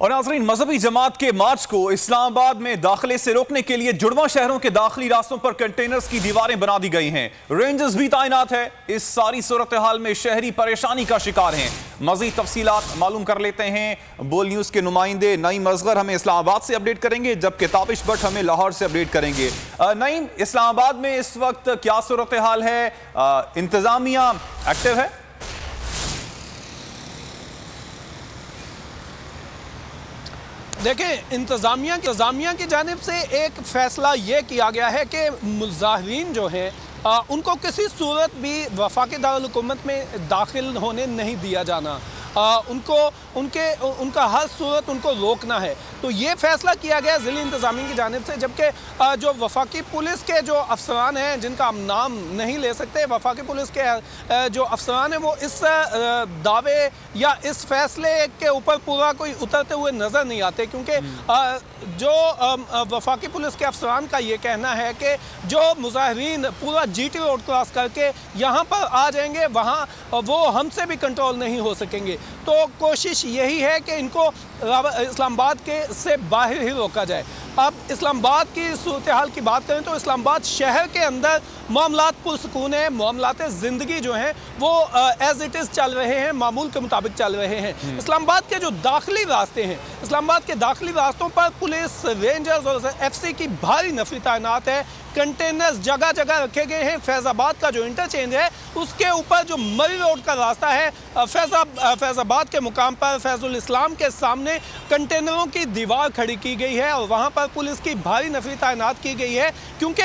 और नाज़रीन, मजहबी जमात के मार्च को इस्लामाबाद में दाखिले से रोकने के लिए जुड़वा शहरों के दाखिली रास्तों पर कंटेनर्स की दीवारें बना दी गई हैं। रेंजर्स भी तैनात है। इस सारी सूरत हाल में शहरी परेशानी का शिकार हैं। मजीद तफसीलात मालूम कर लेते हैं। बोल न्यूज के नुमाइंदे नईम असगर हमें इस्लामाबाद से अपडेट करेंगे, जबकि ताबिश भट्ट हमें लाहौर से अपडेट करेंगे। नईम, इस्लामाबाद में इस वक्त क्या सूरत हाल है? इंतजामिया एक्टिव है? देखिए, इंतज़ामिया की जानिब से एक फ़ैसला ये किया गया है कि मुज़ाहिरीन जो हैं उनको किसी सूरत भी वफाकी दारुल हुकूमत में दाखिल होने नहीं दिया जाना। उनका हर सूरत उनको रोकना है। तो ये फैसला किया गया ज़िली इंतज़ामिया की जानिब से, जबकि जो वफाकी पुलिस के जो अफसरान हैं जिनका हम नाम नहीं ले सकते, वफाकी पुलिस के जो अफसरान हैं वो इस दावे या इस फैसले के ऊपर पूरा कोई उतरते हुए नज़र नहीं आते, क्योंकि जो वफाकी पुलिस के अफसरान का ये कहना है कि जो मुज़ाहिरीन पूरा GT रोड क्रॉस करके यहाँ पर आ जाएंगे, वहाँ वो हमसे भी कंट्रोल नहीं हो सकेंगे। तो कोशिश यही है कि इनको इस्लामाबाद के से बाहर ही रोका जाए। अब इस्लामाबाद की सूरत हाल की बात करें तो इस्लामाबाद शहर के अंदर मामलात पुरसुकून है। मामलात ज़िंदगी जो हैं वो एज इट इज़ चल रहे हैं, मामूल के मुताबिक चल रहे हैं। इस्लामाबाद के जो दाखिली रास्ते हैं, इस्लामाबाद के दाखिली रास्तों पर पुलिस, रेंजर्स और FC की भारी नफरी तैनात है। कंटेनर्स जगह जगह रखे गए हैं। फैज़ाबाद का जो इंटरचेंज है उसके ऊपर जो मरी रोड का रास्ता है, फैज़ाबाद के मुकाम पर फैज़ुल इस्लाम के सामने कंटेनरों की दीवार खड़ी की गई है और वहाँ पर पुलिस की भारी नफरी तैनात की गई है, क्योंकि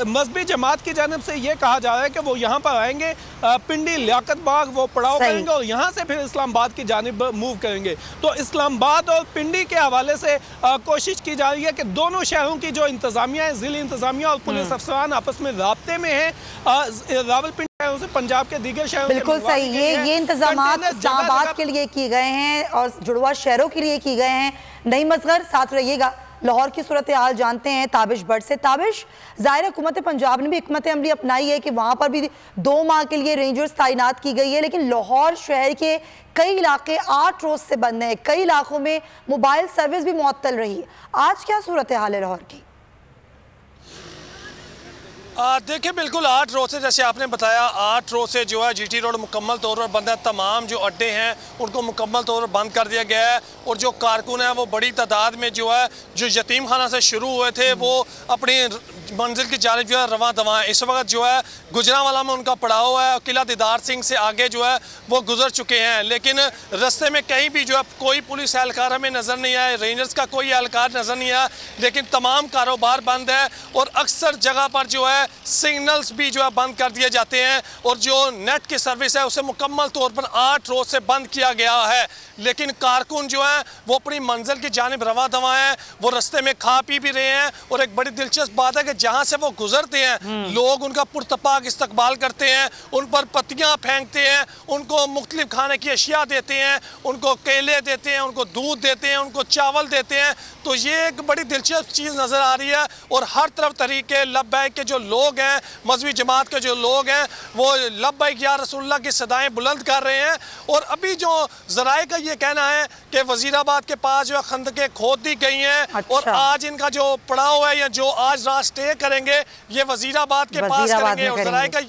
मजहबी जमात की जानिब से ये कहा जा रहा है कि वो यहाँ पर आएंगे, पिंडी लियाकत बाग वो पड़ाव करेंगे और यहाँ से फिर इस्लामाबाद की जानिब मूव करेंगे। तो इस्लामाबाद और पिंडी के हवाले से कोशिश की जा रही है कि दोनों शहरों की जो इंतज़ामिया है, ज़िली इंतज़ामिया और पुलिस अफसरान आपस में राब्ते में है। रावलपिंडी से पंजाब के दीगर शहरों, बिल्कुल सही, ये इंतजामात इस्लामाबाद के लिए किए गए हैं और जुड़वा शहरों के लिए किए गए हैं। नईम असगर साथ रहिएगा। लाहौर की सूरत हाल जानते हैं ताबिश भट्ट से। ताबिश, ज़ाहिर हुकूमत पंजाब ने भी हिकमत अमली अपनाई है कि वहाँ पर भी 2 माह के लिए रेंजर्स तैनात की गई है, लेकिन लाहौर शहर के कई इलाके 8 रोज़ से बंद हैं। कई इलाकों में मोबाइल सर्विस भी मुअत्तल रही। आज क्या सूरत हाल है लाहौर की? देखिए, बिल्कुल 8 रोज़ से, जैसे आपने बताया, 8 रोज़ से जो है GT रोड मुकम्मल तौर पर बंद है। तमाम जो अड्डे हैं उनको मुकम्मल तौर पर बंद कर दिया गया है और जो कारकुन हैं वो बड़ी तादाद में जो है जो यतीम खाना से शुरू हुए थे वो अपनी मंजिल की जानिब जो है रवां दवां है। इस वक्त जो है गुजरांवाला में उनका पड़ाव है। किला दीदार सिंह से आगे जो है वो गुजर चुके हैं, लेकिन रास्ते में कहीं भी जो है कोई पुलिस एहलकार हमें नज़र नहीं आए, रेंजर्स का कोई एहलकार नज़र नहीं आया, लेकिन तमाम कारोबार बंद है और अक्सर जगह पर जो है सिग्नल्स भी जो है बंद कर दिए जाते हैं और जो नेट की सर्विस है उसे मुकम्मल तौर पर 8 रोज़ से बंद किया गया है। लेकिन कारकुन जो है वो अपनी मंजिल की जानिब रवां दवां हैं, वो रास्ते में खा पी भी रहे हैं और एक बड़ी दिलचस्प बात है कि जहाँ से वो गुजरते हैं लोग उनका पुरतपाक इस्तकबाल करते हैं, उन पर पत्तियाँ फेंकते हैं, उनको मुख्तलिफ खाने की अशिया देते हैं, उनको केले देते हैं, उनको दूध देते हैं, उनको चावल देते हैं। तो ये एक बड़ी दिलचस्प चीज़ नज़र आ रही है और हर तरफ तरीके लब्बैक के जो लोग हैं, मजहबी जमात के जो लोग हैं, वो लब्बैक या रसूलुल्लाह की सदाएं बुलंद कर रहे हैं। और अभी जो ज़राए का ये कहना है कि वजीराबाद के पास जो खंदकें खोद दी गई हैं और आज इनका जो पड़ाव है या जो आज रात स्टे करेंगे ये वजीराबाद के पास करेंगे और ज़राए का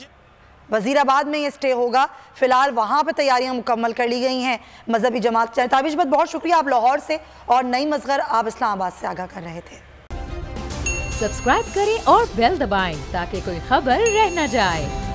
वजीराबाद में ये स्टे होगा। फिलहाल वहाँ पे तैयारियां मुकम्मल कर ली गई हैं मजहबी जमात के। ताबिश भट्ट, बहुत शुक्रिया, आप लाहौर से, और नईम असगर आप इस्लामाबाद से आगाह कर रहे थे। सब्सक्राइब करें और बेल दबाएं ताकि कोई खबर रह न जाए।